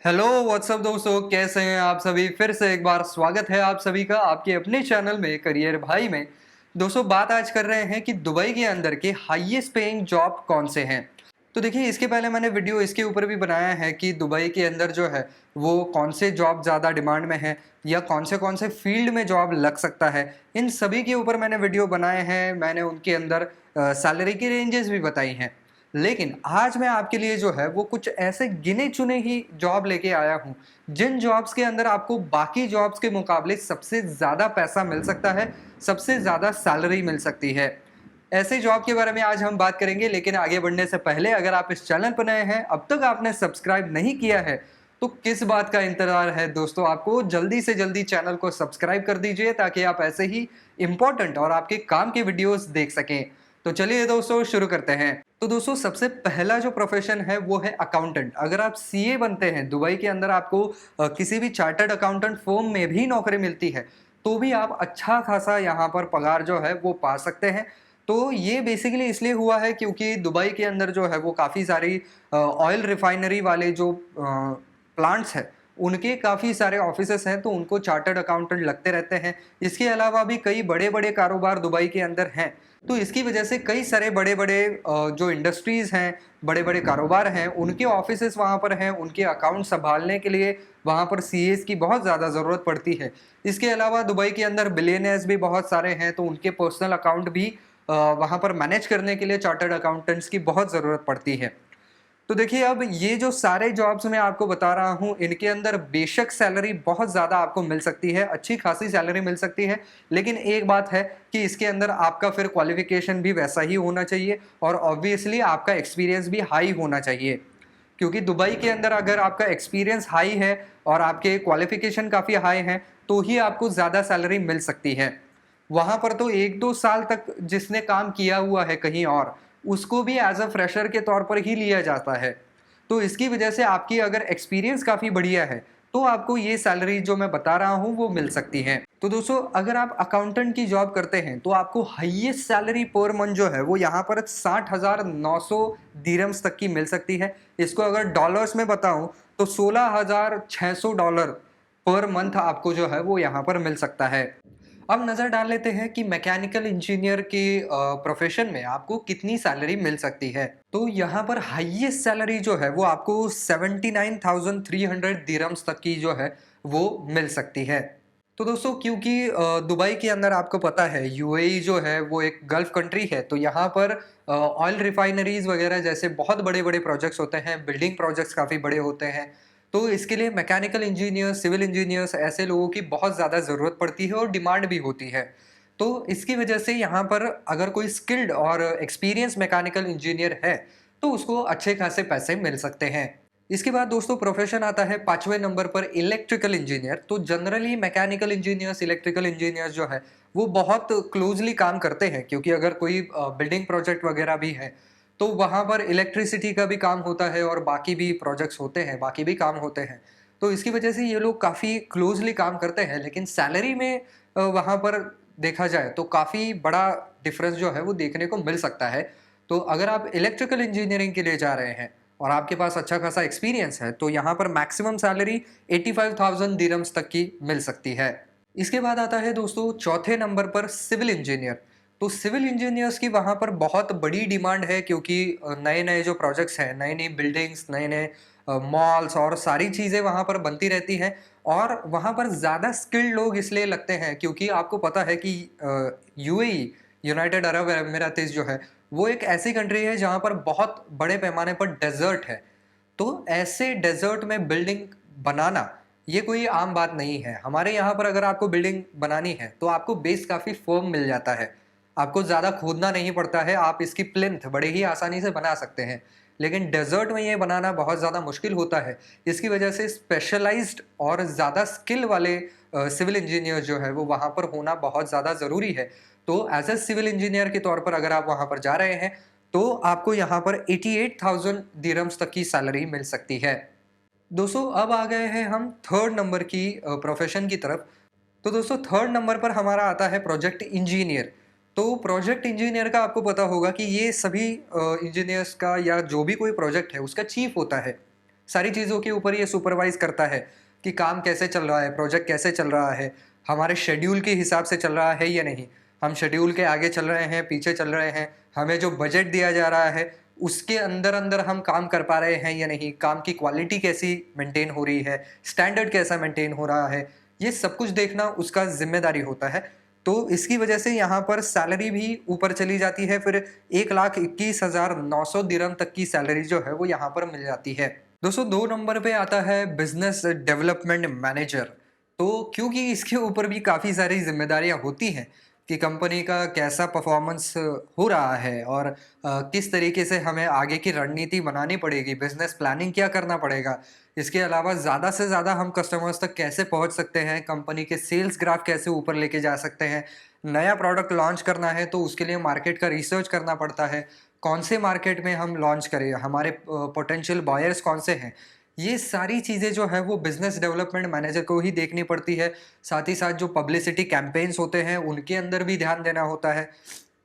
Hello what's up दोस्तों, कैसे हैं आप सभी। फिर से एक बार स्वागत है आप सभी का आपके अपने चैनल में करियर भाई में। दोस्तों, बात आज कर रहे हैं कि दुबई के अंदर के हाईएस्ट पेइंग जॉब कौन से हैं। तो देखिए, इसके पहले मैंने वीडियो इसके ऊपर भी बनाया है कि दुबई के अंदर जो है वो कौन से जॉब ज़्यादा डिमांड में है या कौन से फील्ड में जॉब लग सकता है। इन सभी के ऊपर मैंने वीडियो बनाए हैं, मैंने उनके अंदर सैलरी की रेंजेस भी बताई हैं। लेकिन आज मैं आपके लिए जो है वो कुछ ऐसे गिने चुने ही जॉब लेके आया हूँ, जिन जॉब्स के अंदर आपको बाकी जॉब्स के मुकाबले सबसे ज़्यादा पैसा मिल सकता है, सबसे ज़्यादा सैलरी मिल सकती है। ऐसे जॉब के बारे में आज हम बात करेंगे, लेकिन आगे बढ़ने से पहले अगर आप इस चैनल पर नए हैं, अब तक आपने सब्सक्राइब नहीं किया है, तो किस बात का इंतज़ार है दोस्तों। आपको जल्दी से जल्दी चैनल को सब्सक्राइब कर दीजिए ताकि आप ऐसे ही इम्पोर्टेंट और आपके काम के वीडियोज़ देख सकें। तो चलिए दोस्तों, शुरू करते हैं। तो दोस्तों, सबसे पहला जो प्रोफेशन है वो है अकाउंटेंट। अगर आप सीए बनते हैं, दुबई के अंदर आपको किसी भी चार्टर्ड अकाउंटेंट फर्म में भी नौकरी मिलती है, तो भी आप अच्छा खासा यहाँ पर पगार जो है वो पा सकते हैं। तो ये बेसिकली इसलिए हुआ है क्योंकि दुबई के अंदर जो है वो काफ़ी सारी ऑयल रिफाइनरी वाले जो प्लांट्स हैं, उनके काफ़ी सारे ऑफिसेस हैं, तो उनको चार्टर्ड अकाउंटेंट लगते रहते हैं। इसके अलावा भी कई बड़े-बड़े कारोबार दुबई के अंदर हैं। तो इसकी वजह से कई सारे बड़े-बड़े जो इंडस्ट्रीज़ हैं, बड़े-बड़े कारोबार हैं, उनके ऑफ़िसेज़ वहाँ पर हैं, उनके अकाउंट सँभालने के लिए वहाँ पर सीएज़ की बहुत ज़्यादा ज़रूरत पड़ती है। इसके अलावा दुबई के अंदर बिलियनियर्स भी बहुत सारे हैं, तो उनके पर्सनल अकाउंट भी वहाँ पर मैनेज करने के लिए चार्टर्ड अकाउंटेंट्स की बहुत ज़रूरत पड़ती है। तो देखिए, अब ये जो सारे जॉब्स मैं आपको बता रहा हूँ, इनके अंदर बेशक सैलरी बहुत ज़्यादा आपको मिल सकती है, अच्छी खासी सैलरी मिल सकती है। लेकिन एक बात है कि इसके अंदर आपका फिर क्वालिफ़िकेशन भी वैसा ही होना चाहिए और ऑब्वियसली आपका एक्सपीरियंस भी हाई होना चाहिए। क्योंकि दुबई के अंदर अगर आपका एक्सपीरियंस हाई है और आपके क्वालिफ़िकेशन काफ़ी हाई हैं, तो ही आपको ज़्यादा सैलरी मिल सकती है। वहाँ पर तो 1-2 साल तक जिसने काम किया हुआ है कहीं और, उसको भी एज़ अ फ्रेशर के तौर पर ही लिया जाता है। तो इसकी वजह से आपकी अगर एक्सपीरियंस काफ़ी बढ़िया है, तो आपको ये सैलरी जो मैं बता रहा हूँ वो मिल सकती है। तो दोस्तों, अगर आप अकाउंटेंट की जॉब करते हैं, तो आपको हाईएस्ट सैलरी पर मंथ जो है वो यहाँ पर 60,900 दिरहम्स तक की मिल सकती है। इसको अगर डॉलर्स में बताऊँ तो $16,600 पर मंथ आपको जो है वो यहाँ पर मिल सकता है। अब नज़र डाल लेते हैं कि मैकेनिकल इंजीनियर के प्रोफेशन में आपको कितनी सैलरी मिल सकती है। तो यहाँ पर हाईएस्ट सैलरी जो है वो आपको 79,300 दिरहम्स तक की जो है वो मिल सकती है। तो दोस्तों, क्योंकि दुबई के अंदर आपको पता है यूएई जो है वो एक गल्फ कंट्री है, तो यहाँ पर ऑयल रिफाइनरीज वगैरह जैसे बहुत बड़े-बड़े प्रोजेक्ट्स होते हैं, बिल्डिंग प्रोजेक्ट्स काफ़ी बड़े होते हैं। तो इसके लिए मैकेनिकल इंजीनियर्स, सिविल इंजीनियर्स ऐसे लोगों की बहुत ज़्यादा ज़रूरत पड़ती है और डिमांड भी होती है। तो इसकी वजह से यहाँ पर अगर कोई स्किल्ड और एक्सपीरियंस मैकेनिकल इंजीनियर है, तो उसको अच्छे खासे पैसे मिल सकते हैं। इसके बाद दोस्तों, प्रोफेशन आता है 5वें नंबर पर इलेक्ट्रिकल इंजीनियर। तो generally mechanical engineers, electrical engineers जो है वो बहुत क्लोज़ली काम करते हैं, क्योंकि अगर कोई बिल्डिंग प्रोजेक्ट वगैरह भी है, तो वहाँ पर इलेक्ट्रिसिटी का भी काम होता है और बाकी भी प्रोजेक्ट्स होते हैं, बाकी भी काम होते हैं। तो इसकी वजह से ये लोग काफ़ी क्लोज़ली काम करते हैं, लेकिन सैलरी में वहाँ पर देखा जाए तो काफ़ी बड़ा डिफ़रेंस जो है वो देखने को मिल सकता है। तो अगर आप इलेक्ट्रिकल इंजीनियरिंग के लिए जा रहे हैं और आपके पास अच्छा खासा एक्सपीरियंस है, तो यहाँ पर मैक्सिमम सैलरी 85,000 दिरहम्स तक की मिल सकती है। इसके बाद आता है दोस्तों चौथे नंबर पर सिविल इंजीनियर। तो सिविल इंजीनियर्स की वहाँ पर बहुत बड़ी डिमांड है, क्योंकि नए-नए जो प्रोजेक्ट्स हैं, नई-नई बिल्डिंग्स, नए-नए मॉल्स और सारी चीज़ें वहाँ पर बनती रहती हैं और वहाँ पर ज़्यादा स्किल्ड लोग इसलिए लगते हैं क्योंकि आपको पता है कि यूएई, यूनाइटेड अरब अमीरातीज़ जो है, वो एक ऐसी कंट्री है जहाँ पर बहुत बड़े पैमाने पर डेज़र्ट है। तो ऐसे डेज़र्ट में बिल्डिंग बनाना, ये कोई आम बात नहीं है। हमारे यहाँ पर अगर आपको बिल्डिंग बनानी है, तो आपको बेस काफ़ी फ़र्म मिल जाता है। आपको ज़्यादा खोदना नहीं पड़ता है, आप इसकी प्लिंथ बड़े ही आसानी से बना सकते हैं। लेकिन डेज़र्ट में ये बनाना बहुत ज़्यादा मुश्किल होता है। इसकी वजह से स्पेशलाइज़्ड और ज़्यादा स्किल वाले सिविल इंजीनियर जो है, वो वहाँ पर होना बहुत ज़्यादा ज़रूरी है। तो एज़ अ सिविल इंजीनियर के तौर पर अगर आप वहाँ पर जा रहे हैं, तो आपको यहाँ पर 88,000 दिरहम्स तक की सैलरी मिल सकती है। दोस्तों, अब आ गए हैं हम थर्ड नंबर की प्रोफ़ेशन की तरफ। तो दोस्तों, थर्ड नंबर पर हमारा आता है प्रोजेक्ट इंजीनियर। तो प्रोजेक्ट इंजीनियर का आपको पता होगा कि ये सभी इंजीनियर्स का या जो भी कोई प्रोजेक्ट है उसका चीफ होता है। सारी चीज़ों के ऊपर ये सुपरवाइज़ करता है कि काम कैसे चल रहा है, प्रोजेक्ट कैसे चल रहा है, हमारे शेड्यूल के हिसाब से चल रहा है या नहीं, हम शेड्यूल के आगे चल रहे हैं, पीछे चल रहे हैं, हमें जो बजट दिया जा रहा है उसके अंदर-अंदर हम काम कर पा रहे हैं या नहीं, काम की क्वालिटी कैसी मेंटेन हो रही है, स्टैंडर्ड कैसा मेंटेन हो रहा है, ये सब कुछ देखना उसका ज़िम्मेदारी होता है। तो इसकी वजह से यहाँ पर सैलरी भी ऊपर चली जाती है, फिर 1,21,900 दिरहम तक की सैलरी जो है वो यहाँ पर मिल जाती है। दोस्तों 2 नंबर पे आता है बिज़नेस डेवलपमेंट मैनेजर। तो क्योंकि इसके ऊपर भी काफ़ी सारी ज़िम्मेदारियाँ होती हैं कि कंपनी का कैसा परफ़ॉर्मेंस हो रहा है और किस तरीके से हमें आगे की रणनीति बनानी पड़ेगी, बिज़नेस प्लानिंग क्या करना पड़ेगा। इसके अलावा ज़्यादा से ज़्यादा हम कस्टमर्स तक कैसे पहुँच सकते हैं, कंपनी के सेल्स ग्राफ कैसे ऊपर लेके जा सकते हैं। नया प्रोडक्ट लॉन्च करना है तो उसके लिए मार्केट का रिसर्च करना पड़ता है। कौन से मार्केट में हम लॉन्च करें, हमारे पोटेंशियल बायर्स कौन से हैं। ये सारी चीज़ें जो है वो बिज़नेस डेवलपमेंट मैनेजर को ही देखनी पड़ती है। साथ ही साथ जो पब्लिसिटी कैंपेन्स होते हैं उनके अंदर भी ध्यान देना होता है।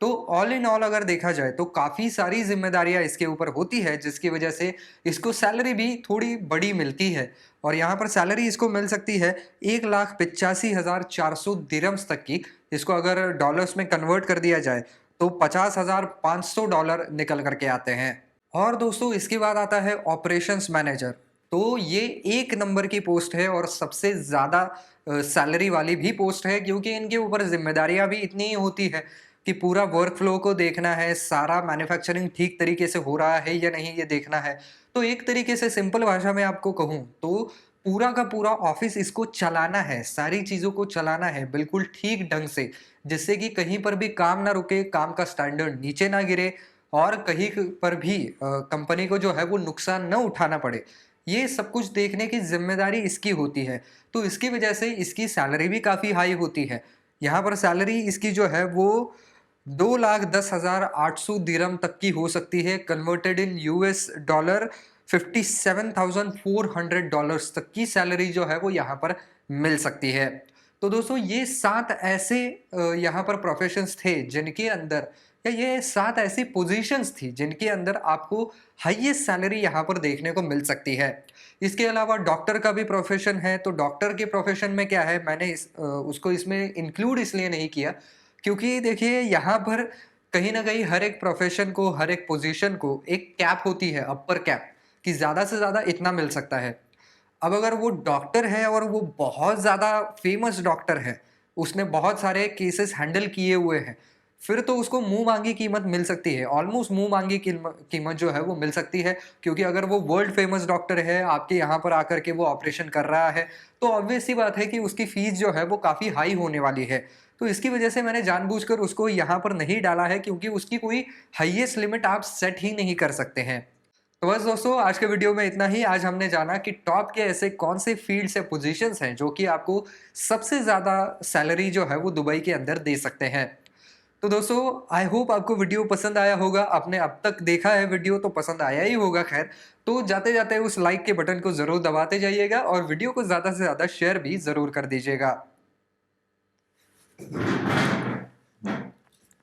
तो ऑल इन ऑल अगर देखा जाए तो काफ़ी सारी ज़िम्मेदारियाँ इसके ऊपर होती है, जिसकी वजह से इसको सैलरी भी थोड़ी बड़ी मिलती है। और यहाँ पर सैलरी इसको मिल सकती है 1,85,400 दिरहम्स तक की। इसको अगर डॉलर्स में कन्वर्ट कर दिया जाए तो $50,500 निकल कर के आते हैं। और दोस्तों इसके बाद आता है ऑपरेशंस मैनेजर। तो ये 1 नंबर की पोस्ट है और सबसे ज़्यादा सैलरी वाली भी पोस्ट है, क्योंकि इनके ऊपर ज़िम्मेदारियाँ भी इतनी ही होती है कि पूरा वर्क फ्लो को देखना है, सारा मैन्युफैक्चरिंग ठीक तरीके से हो रहा है या नहीं ये देखना है। तो एक तरीके से सिंपल भाषा में आपको कहूँ तो पूरा का पूरा ऑफ़िस इसको चलाना है, सारी चीज़ों को चलाना है बिल्कुल ठीक ढंग से, जिससे कि कहीं पर भी काम ना रुके, काम का स्टैंडर्ड नीचे ना गिरे और कहीं पर भी कंपनी को जो है वो नुकसान न उठाना पड़े। ये सब कुछ देखने की ज़िम्मेदारी इसकी होती है। तो इसकी वजह से इसकी सैलरी भी काफ़ी हाई होती है। यहाँ पर सैलरी इसकी जो है वो 2,10,800 दिरहम तक की हो सकती है, कन्वर्टेड इन यूएस डॉलर $57,400 तक की सैलरी जो है वो यहाँ पर मिल सकती है। तो दोस्तों ये 7 ऐसे यहाँ पर प्रोफेशंस थे जिनके अंदर, या ये 7 ऐसी पोजीशंस थी जिनके अंदर आपको हाईएस्ट सैलरी यहाँ पर देखने को मिल सकती है। इसके अलावा डॉक्टर का भी प्रोफेशन है, तो डॉक्टर के प्रोफेशन में क्या है, मैंने उसको इसमें इंक्लूड इसलिए नहीं किया क्योंकि देखिए यहाँ पर कहीं न कहीं हर एक प्रोफेशन को, हर एक पोजीशन को एक कैप होती है, अपर कैप, कि ज़्यादा से ज़्यादा इतना मिल सकता है। अब अगर वो डॉक्टर है और वो बहुत ज़्यादा फेमस डॉक्टर है, उसने बहुत सारे केसेस हैंडल किए हुए हैं, फिर तो उसको मुँह माँगी कीमत मिल सकती है, ऑलमोस्ट मुँह माँगी कीमत जो है वो मिल सकती है, क्योंकि अगर वो वर्ल्ड फेमस डॉक्टर है, आपके यहाँ पर आकर के वो ऑपरेशन कर रहा है, तो ऑब्वियस सी बात है कि उसकी फ़ीस जो है वो काफ़ी हाई होने वाली है। तो इसकी वजह से मैंने जानबूझकर उसको यहाँ पर नहीं डाला है, क्योंकि उसकी कोई हाईएस्ट लिमिट आप सेट ही नहीं कर सकते हैं। तो बस दोस्तों आज के वीडियो में इतना ही। आज हमने जाना कि टॉप के ऐसे कौन से फील्ड्स या पोजीशंस हैं जो कि आपको सबसे ज़्यादा सैलरी जो है वो दुबई के अंदर दे सकते हैं। तो दोस्तों आई होप आपको वीडियो पसंद आया होगा। आपने अब तक देखा है वीडियो तो पसंद आया ही होगा खैर। तो जाते जाते उस लाइक के बटन को ज़रूर दबाते जाइएगा और वीडियो को ज़्यादा से ज़्यादा शेयर भी ज़रूर कर दीजिएगा।